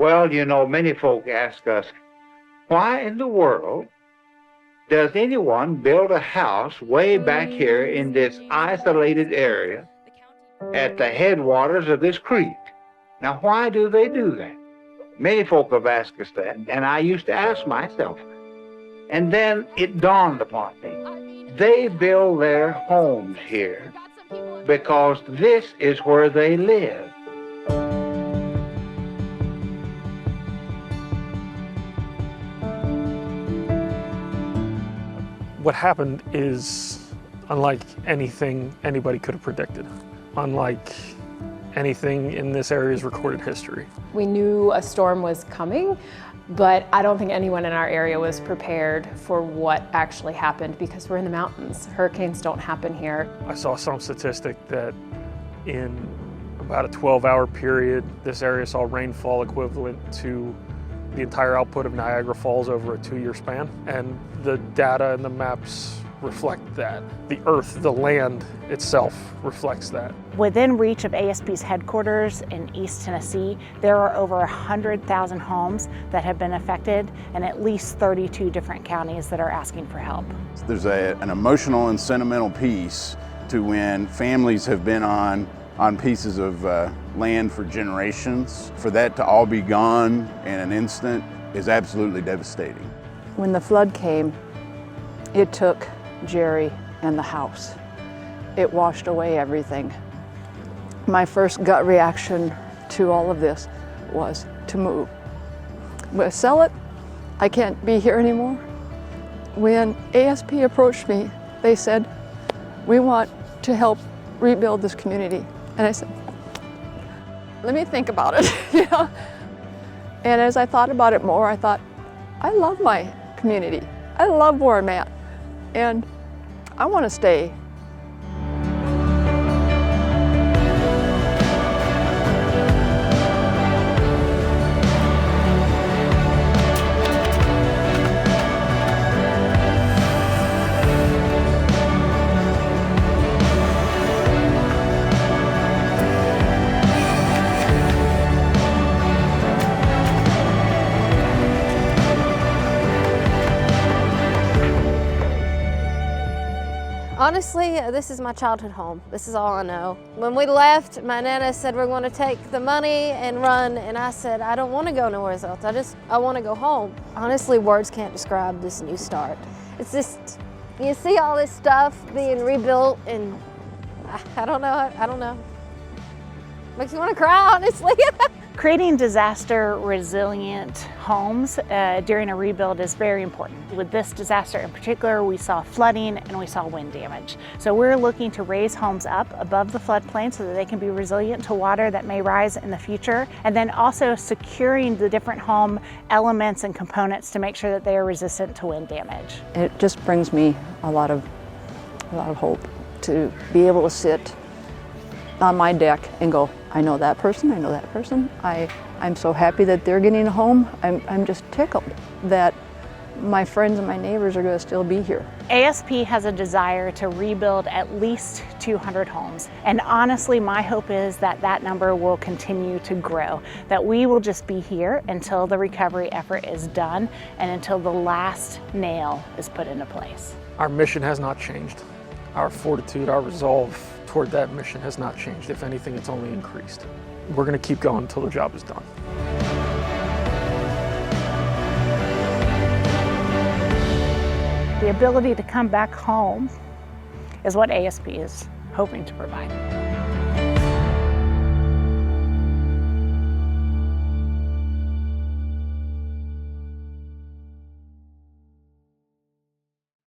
Well, many folk ask us, why in the world does anyone build a house way back here in this isolated area at the headwaters of this creek? Now, why do they do that? Many folk have asked us that, and I used to ask myself. And then it dawned upon me. They build their homes here because this is where they live. What happened is unlike anything anybody could have predicted, unlike anything in this area's recorded history. We knew a storm was coming, but I don't think anyone in our area was prepared for what actually happened because we're in the mountains. Hurricanes don't happen here. I saw some statistic that in about a 12-hour period, this area saw rainfall equivalent to the entire output of Niagara Falls over a 2-year span. And the data and the maps reflect that. The earth, the land itself reflects that. Within reach of ASP's headquarters in East Tennessee, there are over 100,000 homes that have been affected and at least 32 different counties that are asking for help. There's an emotional and sentimental piece to when families have been on pieces of land for generations. For that to all be gone in an instant is absolutely devastating. When the flood came, it took Jerry and the house. It washed away everything. My first gut reaction to all of this was to move. I'm going to sell it. I can't be here anymore. When ASP approached me, they said, we want to help rebuild this community. And I said, let me think about it. And as I thought about it more, I thought, I love my community. I love where I'm at. And I want to stay. Honestly, this is my childhood home. This is all I know. When we left, my Nana said we're going to take the money and run, and I said, I don't want to go nowhere else. I want to go home. Honestly, words can't describe this new start. It's just, you see all this stuff being rebuilt, and I don't know. Makes me want to cry, honestly. Creating disaster resilient homes during a rebuild is very important. With this disaster in particular, we saw flooding and we saw wind damage. So we're looking to raise homes up above the floodplain so that they can be resilient to water that may rise in the future, and then also securing the different home elements and components to make sure that they are resistant to wind damage. It just brings me a lot of hope to be able to sit on my deck and go, I know that person, I know that person. I'm so happy that they're getting a home. I'm just tickled that my friends and my neighbors are going to still be here. ASP has a desire to rebuild at least 200 homes. And honestly, my hope is that that number will continue to grow, that we will just be here until the recovery effort is done and until the last nail is put into place. Our mission has not changed. Our fortitude, our resolve toward that mission has not changed. If anything, it's only increased. We're going to keep going until the job is done. The ability to come back home is what ASP is hoping to provide.